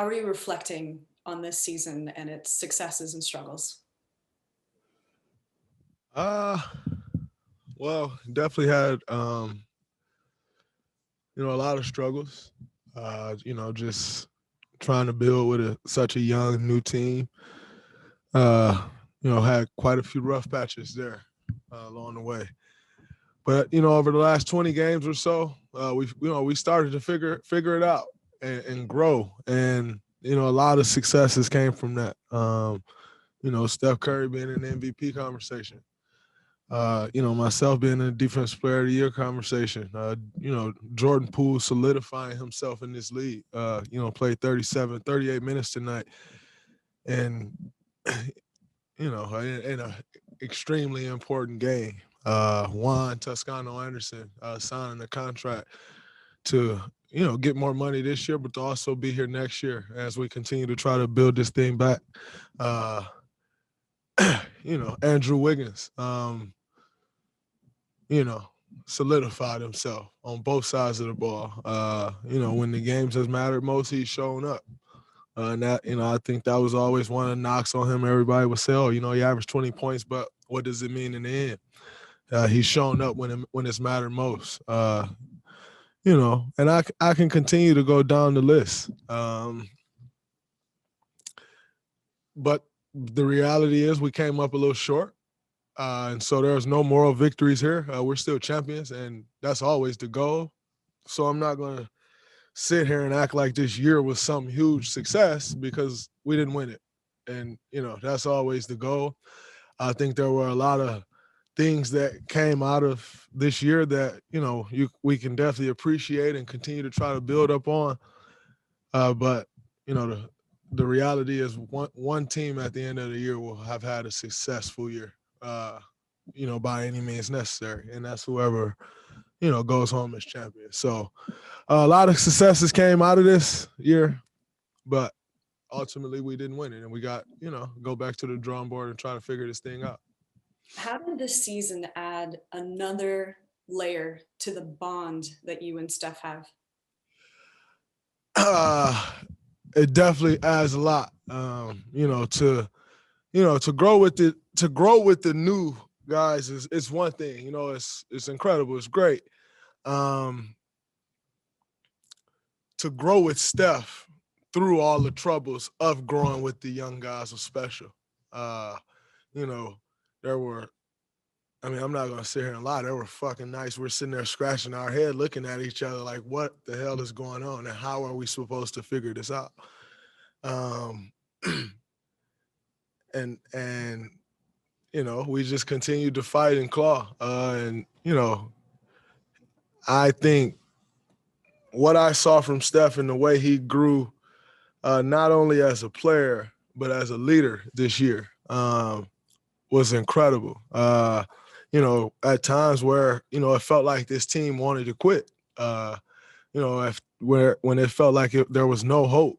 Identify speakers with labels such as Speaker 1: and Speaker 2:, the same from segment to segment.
Speaker 1: How are you reflecting on this season and its successes and struggles?
Speaker 2: Uh, well, definitely had a lot of struggles. Just trying to build with such a young new team. Uh, had quite a few rough patches there along the way. But over the last 20 games or so, we started to figure it out and grow, and a lot of successes came from that. Steph Curry being in the MVP conversation. Myself being in the Defensive Player of the Year conversation. Jordan Poole solidifying himself in this league. Played 38 minutes tonight, and in a extremely important game. Juan Toscano Anderson signing a contract to get more money this year, but to also be here next year as we continue to try to build this thing back. Uh, Andrew Wiggins. You know, solidified himself on both sides of the ball. When the games has mattered most, he's shown up. And that, I think that was always one of the knocks on him. Everybody would say, oh, he averaged 20 points, but what does it mean in the end? He's shown up when it's mattered most. And I can continue to go down the list. But the reality is we came up a little short. And so there's no moral victories here. We're still champions, and that's always the goal. So I'm not going to sit here and act like this year was some huge success because we didn't win it. And, that's always the goal. I think there were a lot of things that came out of this year that, we can definitely appreciate and continue to try to build up on. But, the reality is one team at the end of the year will have had a successful year. By any means necessary. And that's whoever, goes home as champion. So a lot of successes came out of this year, but ultimately we didn't win it. And we got, go back to the drawing board and try to figure this thing out.
Speaker 1: How did this season add another layer to the bond that you and Steph have?
Speaker 2: Uh, it definitely adds a lot, to grow with the new guys is one thing. It's incredible. It's great. Um, to grow with Steph through all the troubles of growing with the young guys was special. Uh, there were, I'm not going to sit here and lie. There were fucking nights we're sitting there scratching our head looking at each other like, what the hell is going on and how are we supposed to figure this out? Um, and we just continued to fight and claw. I think what I saw from Steph and the way he grew, not only as a player but as a leader this year, was incredible. At times where it felt like this team wanted to quit. When it felt like there was no hope.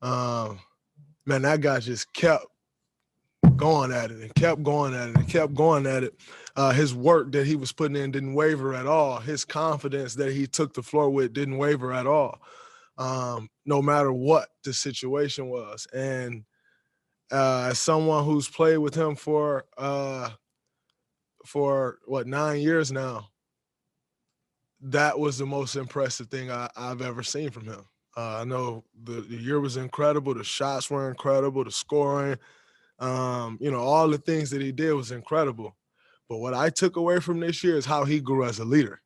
Speaker 2: Man, that guy just kept going at it and kept going at it and kept going at it. His work that he was putting in didn't waver at all. His confidence that he took the floor with didn't waver at all, no matter what the situation was. And as someone who's played with him for 9 years now, that was the most impressive thing I've ever seen from him. I know the year was incredible. The shots were incredible. The scoring, all the things that he did was incredible. But what I took away from this year is how he grew as a leader.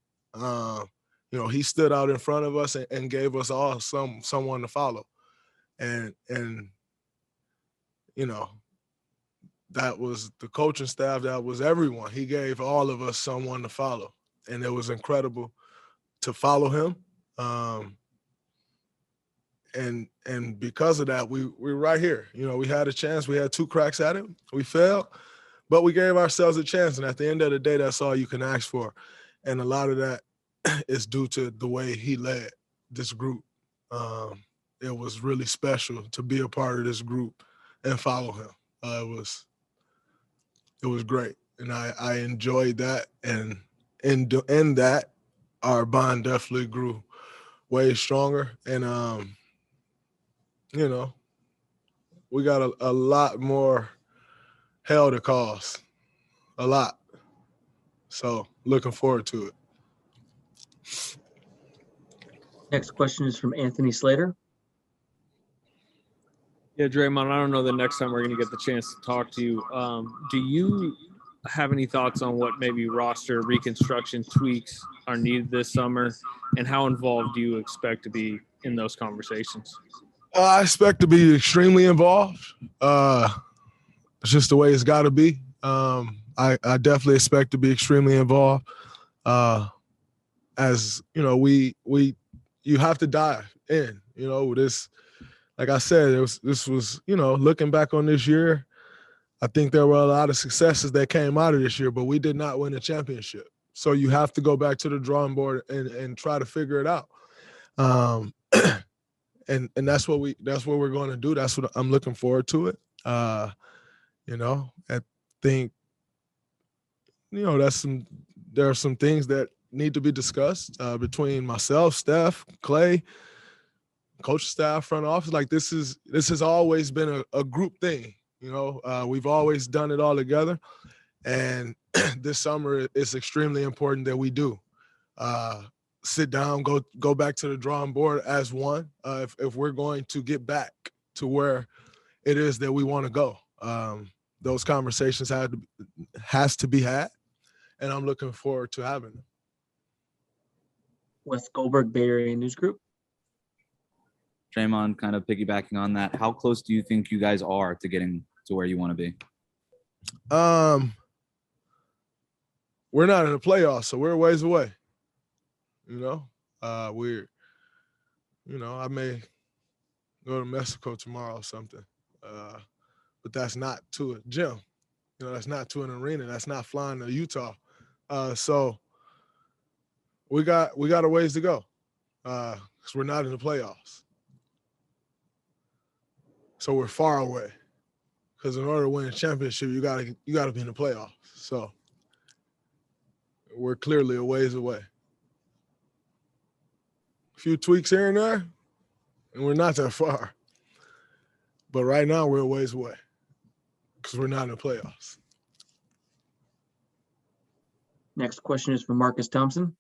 Speaker 2: He stood out in front of us and gave us all someone to follow. And that was the coaching staff. That was everyone. He gave all of us someone to follow. And it was incredible to follow him. And because of that, we're right here. We had a chance. We had 2 cracks at it. We failed, but we gave ourselves a chance. And at the end of the day, that's all you can ask for. And a lot of that is due to the way he led this group. It was really special to be a part of this group and follow him. It was great, and I enjoyed that. And in that, our bond definitely grew way stronger. And you know, we got a lot more hell to cause, a lot. So looking forward to it.
Speaker 3: Next question is from Anthony Slater.
Speaker 4: Yeah, Draymond, I don't know the next time we're going to get the chance to talk to you. Do you have any thoughts on what maybe roster reconstruction tweaks are needed this summer, and how involved do you expect to be in those conversations?
Speaker 2: I expect to be extremely involved. It's just the way it's got to be. I definitely expect to be extremely involved. As you know, you have to dive in. You know, this, like I said, this was looking back on this year, I think there were a lot of successes that came out of this year, but we did not win a championship. So you have to go back to the drawing board and try to figure it out. And that's what we're going to do. That's what I'm looking forward to it. I think there are some things that need to be discussed between myself, Steph, Clay, coach staff, front office. Like this has always been a group thing. We've always done it all together, and this summer it's extremely important that we do sit down, go back to the drawing board as one. If we're going to get back to where it is that we want to go, those conversations has to be had, and I'm looking forward to having them.
Speaker 3: Wes Goldberg, Bay Area News Group.
Speaker 5: Draymond, kind of piggybacking on that, how close do you think you guys are to getting to where you want to be?
Speaker 2: We're not in the playoffs, so we're a ways away. I may go to Mexico tomorrow or something, but that's not to a gym. That's not to an arena. That's not flying to Utah. So we got a ways to go because we're not in the playoffs. So we're far away. Because in order to win a championship, you gotta be in the playoffs. So we're clearly a ways away. A few tweaks here and there, and we're not that far. But right now we're a ways away because we're not in the playoffs.
Speaker 3: Next question is from Marcus Thompson.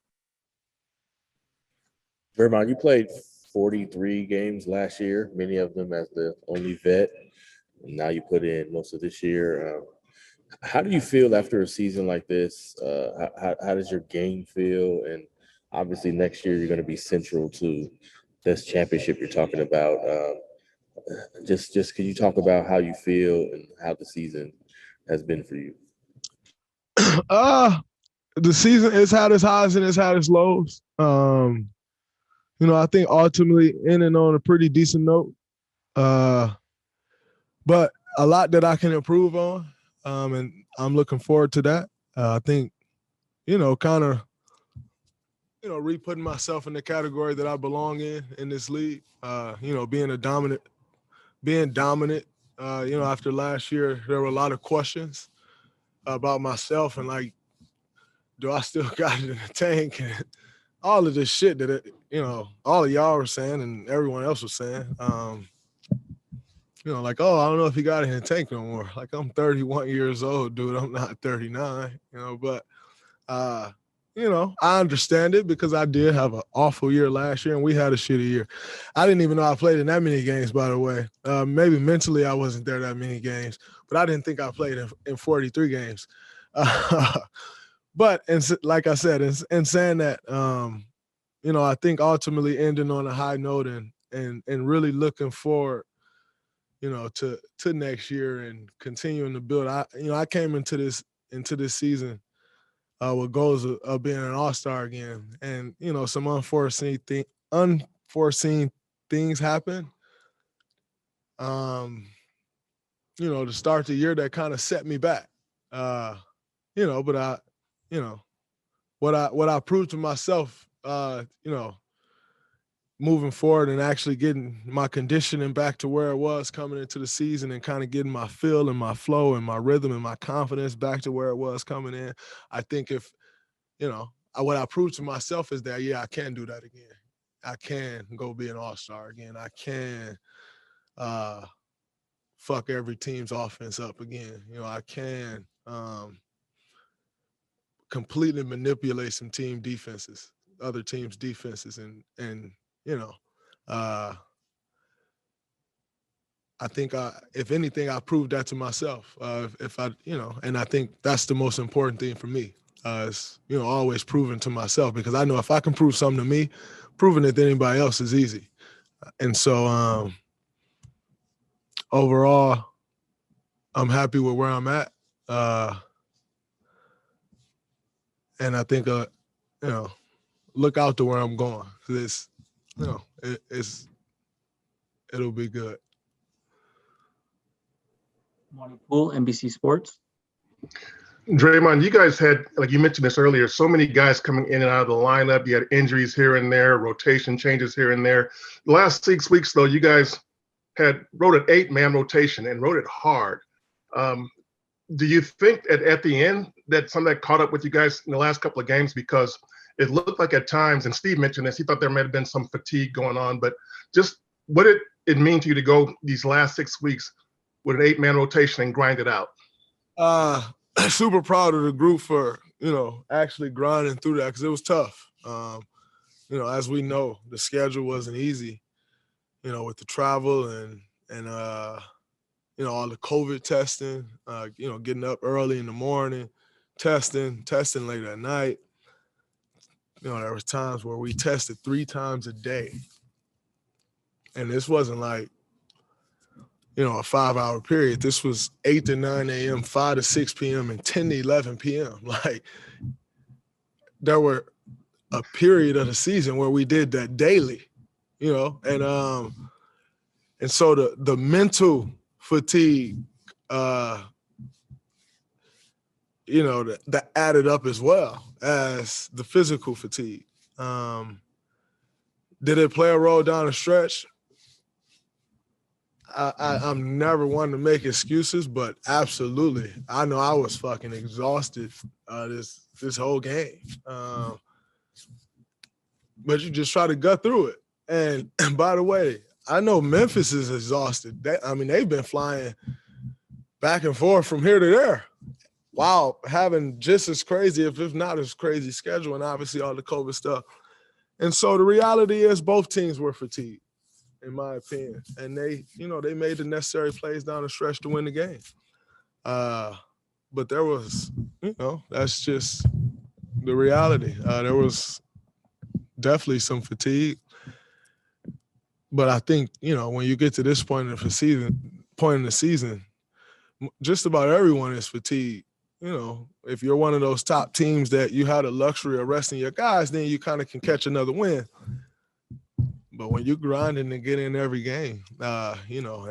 Speaker 6: Draymond, you played 43 games last year, many of them as the only vet. And now you put in most of this year. How do you feel after a season like this? How does your game feel? And obviously next year you're going to be central to this championship you're talking about. Just can you talk about how you feel and how the season has been for you?
Speaker 2: The season has had its highs and it's had its lows. I think ultimately ending on a pretty decent note. But a lot that I can improve on, and I'm looking forward to that. I think, kind of, re-putting myself in the category that I belong in this league. Being dominant. After last year, there were a lot of questions about myself and like, do I still got it in the tank? And all of this shit that all of y'all were saying and everyone else was saying. Like, oh, I don't know if he got it in the tank no more. Like, I'm 31 years old, dude. I'm not 39, but, I understand it because I did have an awful year last year and we had a shitty year. I didn't even know I played in that many games, by the way. Maybe mentally I wasn't there that many games, but I didn't think I played in 43 games. But like I said, in saying that, I think ultimately ending on a high note and really looking forward, to next year and continuing to build. I came into this season with goals of being an all-star again, and some unforeseen things happen. To start the year that kind of set me back. But what I proved to myself, moving forward and actually getting my conditioning back to where it was coming into the season and kind of getting my feel and my flow and my rhythm and my confidence back to where it was coming in. I think if, what I proved to myself is that, I can do that again. I can go be an all-star again. I can fuck every team's offense up again. You know, I can completely manipulate some team defenses, other teams' defenses, and you know, I think if anything, I proved that to myself. If I, you know, and I think that's the most important thing for me. Is, you know, always proving to myself, because I know if I can prove something to me, proving it to anybody else is easy. And so overall, I'm happy with where I'm at. And I think, you know, look out to where I'm going. It's, you know, it'll be good.
Speaker 3: Monty Poole, NBC Sports.
Speaker 7: Draymond, you guys had, like you mentioned this earlier, so many guys coming in and out of the lineup. You had injuries here and there, rotation changes here and there. The last 6 weeks, though, you guys wrote an 8-man rotation and wrote it hard. Do you think at the end that some of that caught up with you guys in the last couple of games? Because it looked like at times, and Steve mentioned this, he thought there might have been some fatigue going on, but just what did it mean to you to go these last 6 weeks with an 8-man rotation and grind it out?
Speaker 2: Super proud of the group for, you know, actually grinding through that, because it was tough. You know, as we know, the schedule wasn't easy, you know, with the travel and you know, all the COVID testing, you know, getting up early in the morning, testing late at night. You know, there was times where we tested 3 times a day. And this wasn't like, you know, a 5-hour period. This was 8 to 9 a.m., 5 to 6 p.m., and 10 to 11 p.m. Like, there were a period of the season where we did that daily, you know, and so the mental fatigue, you know, that added up as well as the physical fatigue. Did it play a role down the stretch? I'm never one to make excuses, but absolutely. I know I was fucking exhausted this whole game. But you just try to gut through it. And by the way, I know Memphis is exhausted. They've been flying back and forth from here to there while having just as crazy, if not as crazy, schedule, and obviously all the COVID stuff. And so the reality is both teams were fatigued, in my opinion. And they, you know, they made the necessary plays down the stretch to win the game. But there was, you know, that's just the reality. There was definitely some fatigue. But I think, you know, when you get to this point in the season, just about everyone is fatigued. You know, if you're one of those top teams that you had the luxury of resting your guys, then you kind of can catch another win. But when you're grinding to get in every game, you know,